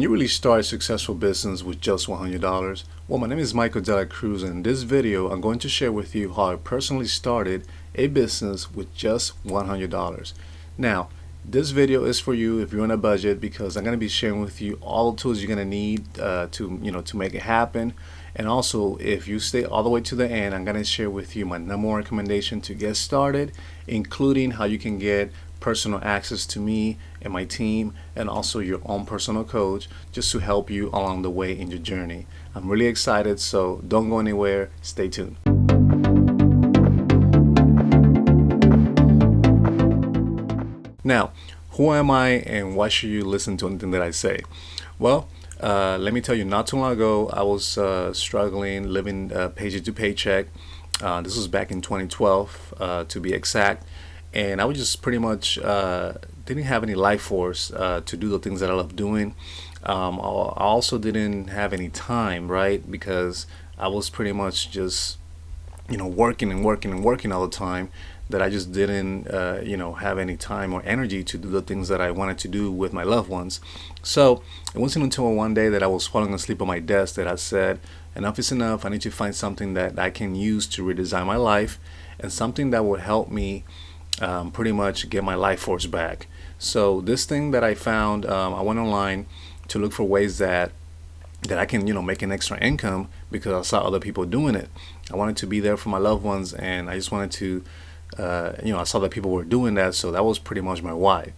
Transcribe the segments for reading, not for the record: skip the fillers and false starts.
Can you really start a successful business with just $100? Well, my name is Michael De La Cruz, and in this video, I'm going to share with you how I personally started a business with just $100. Now, this video is for you if you're on a budget, because I'm going to be sharing with you all the tools you're going to need to make it happen. And also, if you stay all the way to the end, I'm going to share with you my number one recommendation to get started, including how you can get personal access to me and my team, and also your own personal coach, just to help you along the way in your journey. I'm really excited, so don't go anywhere. Stay tuned. Now, who am I and why should you listen to anything that I say? Well, let me tell you, not too long ago, I was struggling, living paycheck to paycheck. This was back in 2012, to be exact. And I was just pretty much didn't have any life force to do the things that I love doing. I also didn't have any time, right? Because I was pretty much just, working and working and working all the time, that I just didn't, have any time or energy to do the things that I wanted to do with my loved ones. So it wasn't until one day that I was falling asleep on my desk that I said, enough is enough. I need to find something that I can use to redesign my life, and something that would help me pretty much get my life force back. So this thing that I found, I went online to look for ways that I can make an extra income, because I saw other people doing it. I wanted to be there for my loved ones, and I just wanted to I saw that people were doing that, so that was pretty much my why.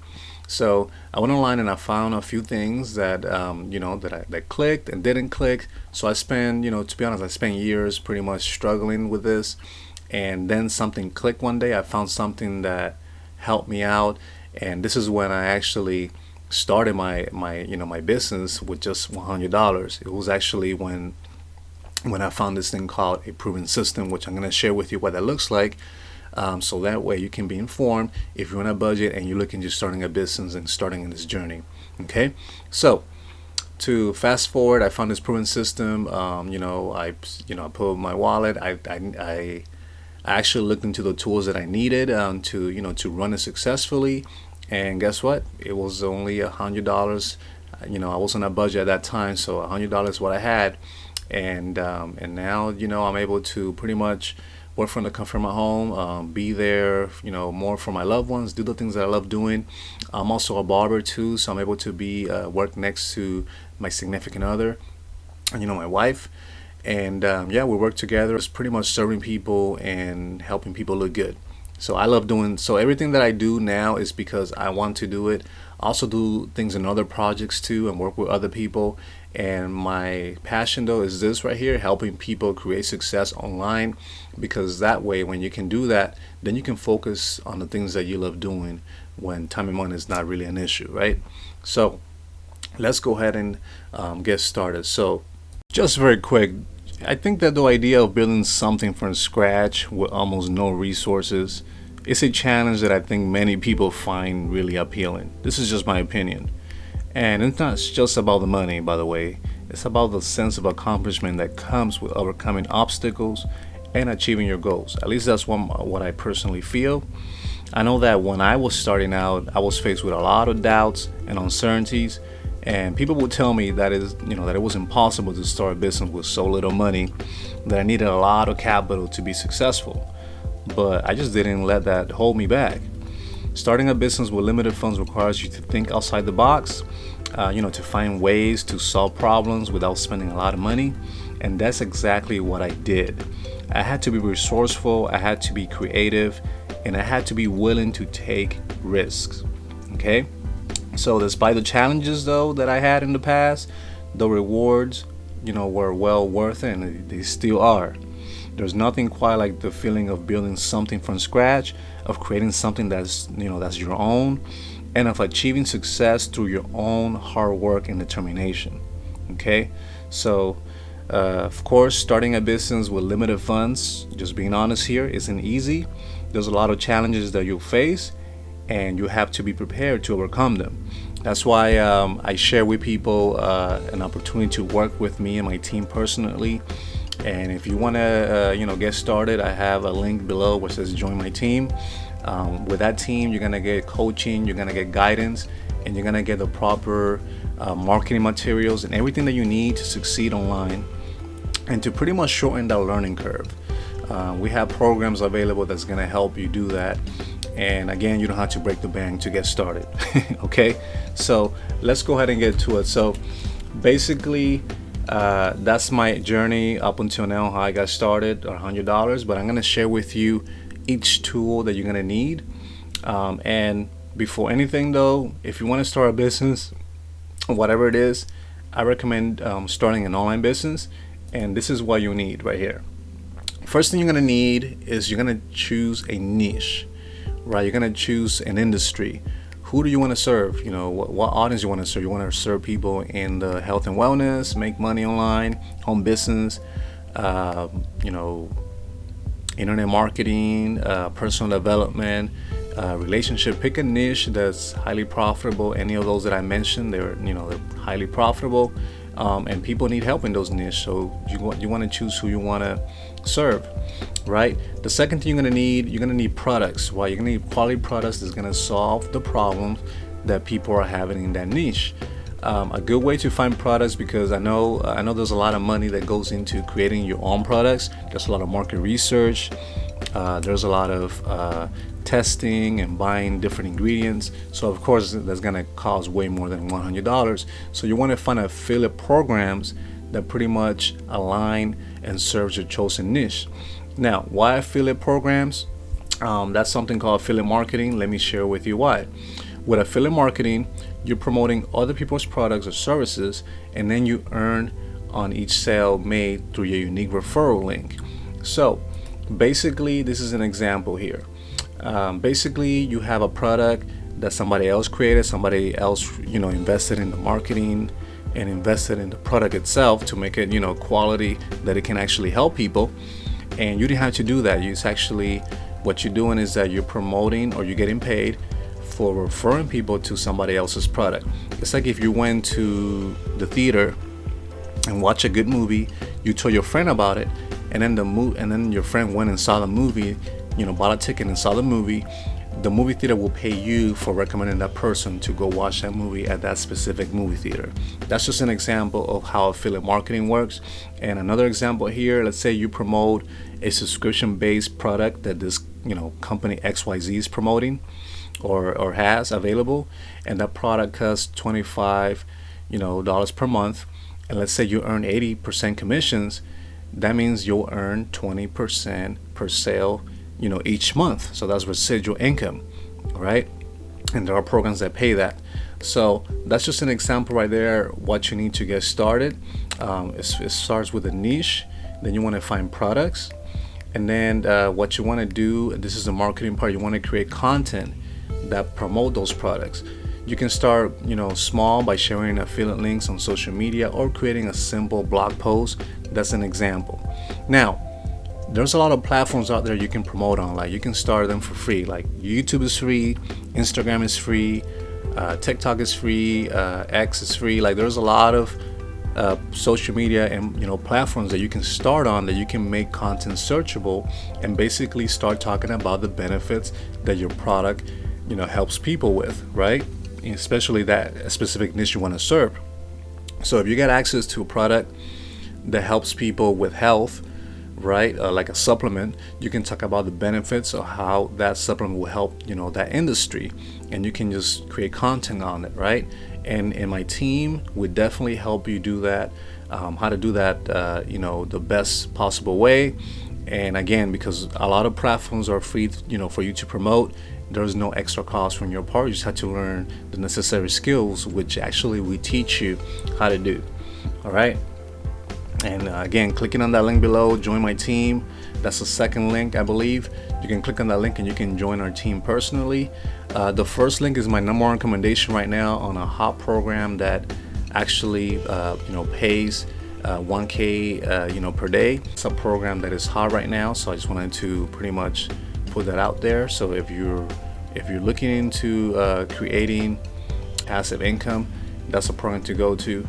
So I went online and I found a few things that that clicked and didn't click. So I spent, to be honest, I spent years pretty much struggling with this. And then something clicked one day. I found something that helped me out, and this is when I actually started my business with just $100. It was actually when I found this thing called a proven system, which I'm going to share with you what that looks like, so that way you can be informed if you're on a budget and you're looking to starting a business and starting in this journey. Okay, so to fast forward, I found this proven system. I put my wallet. I actually looked into the tools that I needed to run it successfully, and guess what? It was only $100. I was on a budget at that time, so $100 is what I had, and now I'm able to pretty much work from the comfort of my home, be there more for my loved ones, do the things that I love doing. I'm also a barber too, so I'm able to be work next to my significant other, and my wife. And we work together. It's pretty much serving people and helping people look good. So I love doing, so everything that I do now is because I want to do it. I also do things in other projects too and work with other people. And my passion though is this right here, helping people create success online, because that way when you can do that, then you can focus on the things that you love doing when time and money is not really an issue, right? So let's go ahead and get started. So just very quick, I think that the idea of building something from scratch with almost no resources is a challenge that I think many people find really appealing. This is just my opinion. And it's not just about the money, by the way. It's about the sense of accomplishment that comes with overcoming obstacles and achieving your goals. At least that's what I personally feel. I know that when I was starting out, I was faced with a lot of doubts and uncertainties. And people would tell me that it was impossible to start a business with so little money, that I needed a lot of capital to be successful. But I just didn't let that hold me back. Starting a business with limited funds requires you to think outside the box, to find ways to solve problems without spending a lot of money. And that's exactly what I did. I had to be resourceful, I had to be creative, and I had to be willing to take risks. Okay? So despite the challenges though that I had in the past, the rewards, were well worth it, and they still are. There's nothing quite like the feeling of building something from scratch, of creating something that's your own, and of achieving success through your own hard work and determination. Okay, so of course, starting a business with limited funds, just being honest here, isn't easy. There's a lot of challenges that you'll face, and you have to be prepared to overcome them. That's why I share with people an opportunity to work with me and my team personally. And if you want to get started, I have a link below where it says join my team. With that team, you're gonna get coaching, you're gonna get guidance, and you're gonna get the proper marketing materials, and everything that you need to succeed online and to pretty much shorten that learning curve. We have programs available that's going to help you do that. And again, you don't have to break the bank to get started. Okay, so let's go ahead and get to it. So basically, that's my journey up until now, how I got started, $100. But I'm going to share with you each tool that you're going to need. And before anything though, if you want to start a business, whatever it is, I recommend starting an online business. And this is what you need right here. First thing you're going to need is you're going to choose a niche, right? You're going to choose an industry. Who do you want to serve? You know, what audience you want to serve? You want to serve people in the health and wellness, make money online, home business, you know, internet marketing, personal development, relationship. Pick a niche that's highly profitable. Any of those that I mentioned, they're highly profitable, and people need help in those niches. So you want to choose who you want to serve, right? The second thing you're going to need products. Right? You're going to need quality products that's going to solve the problems that people are having in that niche. A good way to find products, because I know there's a lot of money that goes into creating your own products. There's a lot of market research. There's a lot of testing and buying different ingredients. So of course that's going to cost way more than $100. So you want to find affiliate programs that pretty much align and serves your chosen niche. Now, why affiliate programs? That's something called affiliate marketing. Let me share with you why. With affiliate marketing, you're promoting other people's products or services, and then you earn on each sale made through your unique referral link. So basically, this is an example here. Basically, you have a product that somebody else created, somebody else invested in the marketing and invested in the product itself to make it quality that it can actually help people. And you didn't have to do that. What you're doing is that you're promoting, or you're getting paid for referring people to somebody else's product. It's like if you went to the theater and watched a good movie, you told your friend about it, and then your friend went and saw the movie, bought a ticket and saw the movie. The movie theater will pay you for recommending that person to go watch that movie at that specific movie theater. That's just an example of how affiliate marketing works. And another example here, let's say you promote a subscription-based product that this company XYZ is promoting or has available, and that product costs $25 dollars per month, and let's say you earn 80% commissions. That means you'll earn 20% per sale each month. So that's residual income, right? And there are programs that pay that. So that's just an example right there, what you need to get started. It starts with a niche, then you want to find products, and then what you want to do, and this is the marketing part, you want to create content that promote those products. You can start small by sharing affiliate links on social media or creating a simple blog post. That's an example. Now, there's a lot of platforms out there you can promote on. Like, you can start them for free. Like, YouTube is free, Instagram is free, TikTok is free, X is free. Like, there's a lot of social media and platforms that you can start on, that you can make content searchable and basically start talking about the benefits that your product helps people with, right? Especially that specific niche you want to serve. So if you get access to a product that helps people with health, right, like a supplement, you can talk about the benefits of how that supplement will help that industry, and you can just create content on it, right? And in my team, we definitely help you do that, how to do that the best possible way. And again, because a lot of platforms are free for you to promote, there's no extra cost from your part. You just have to learn the necessary skills, which actually we teach you how to do. All right. And again, clicking on that link below, join my team. That's the second link, I believe. You can click on that link and you can join our team personally. The first link is my number one recommendation right now on a hot program that actually pays $1K per day. It's a program that is hot right now, so I just wanted to pretty much put that out there. So if you're looking into creating passive income, that's a program to go to.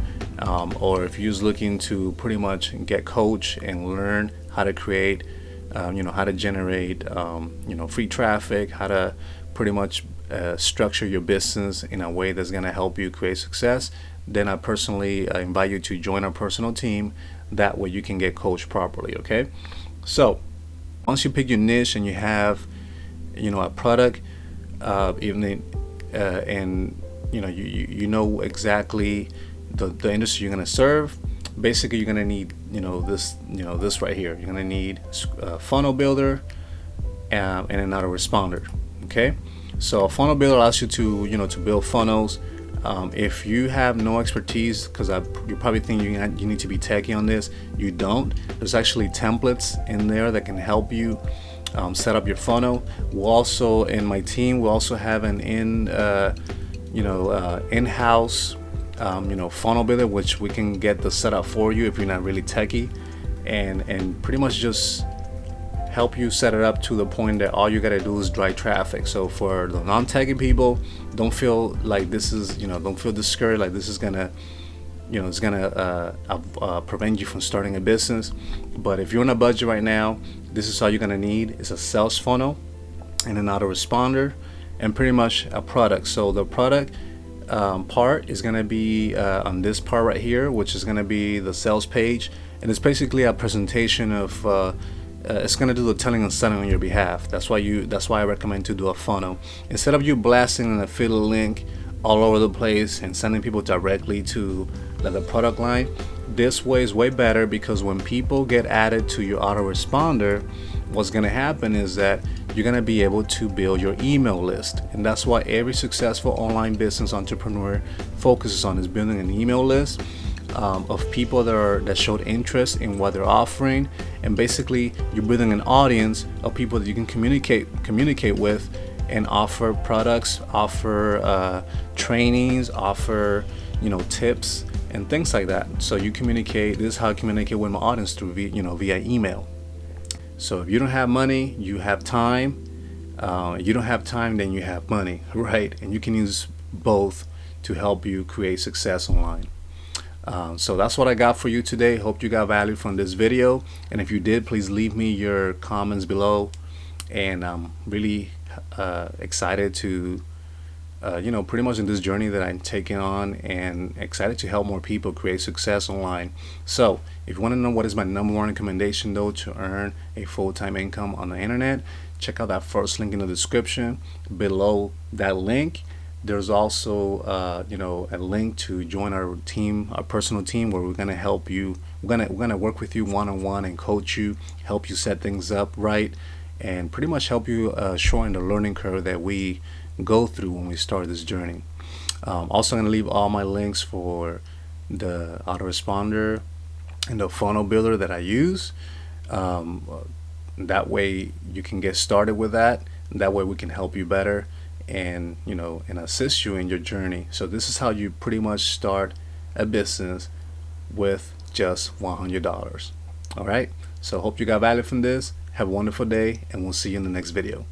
Or if you're just looking to pretty much get coached and learn how to create, how to generate, free traffic, how to pretty much structure your business in a way that's going to help you create success, then I personally invite you to join our personal team. That way you can get coached properly. Okay, so once you pick your niche and you have a product, even and you know exactly the industry you're going to serve. Basically, you're going to need this right here. You're going to need a funnel builder and an autoresponder. Okay, so a funnel builder allows you to build funnels. If you have no expertise, because you probably think you need to be techie on this, you don't. There's actually templates in there that can help you set up your funnel. We'll also, in my team, we also have an in-house funnel builder, which we can get the setup for you if you're not really techie, and pretty much just help you set it up to the point that all you gotta do is drive traffic. So for the non-techie people, don't feel like this is don't feel discouraged like this is gonna prevent you from starting a business. But if you're on a budget right now, this is all you're gonna need. It's a sales funnel and an autoresponder and pretty much a product. So the product part is going to be on this part right here, which is going to be the sales page, and it's basically a presentation of it's going to do the telling and selling on your behalf. That's why I recommend to do a funnel instead of you blasting an affiliate link all over the place and sending people directly to the product line. This way is way better, because when people get added to your autoresponder, what's going to happen is that you're going to be able to build your email list. And that's what every successful online business entrepreneur focuses on, is building an email list of people that showed interest in what they're offering. And basically you're building an audience of people that you can communicate with and offer products, offer trainings, offer tips and things like that. So you communicate. This is how I communicate with my audience, through via email. So if you don't have money, you have time. You don't have time, then you have money, right? And you can use both to help you create success online. So that's what I got for you today. Hope you got value from this video. And if you did, please leave me your comments below. And I'm really excited to pretty much in this journey that I'm taking on, and excited to help more people create success online. So if you want to know what is my #1 recommendation though to earn a full-time income on the internet, check out that first link in the description. Below that link, there's also a link to join our team, our personal team, where we're going to help you. We're going to work with you one-on-one and coach you, help you set things up right, and pretty much help you shorten the learning curve that we go through when we start this journey. Also, I'm going to leave all my links for the autoresponder and the funnel builder that I use. That way you can get started with that. That way we can help you better and and assist you in your journey. So this is how you pretty much start a business with just $100. All right, so hope you got value from this. Have a wonderful day, and we'll see you in the next video.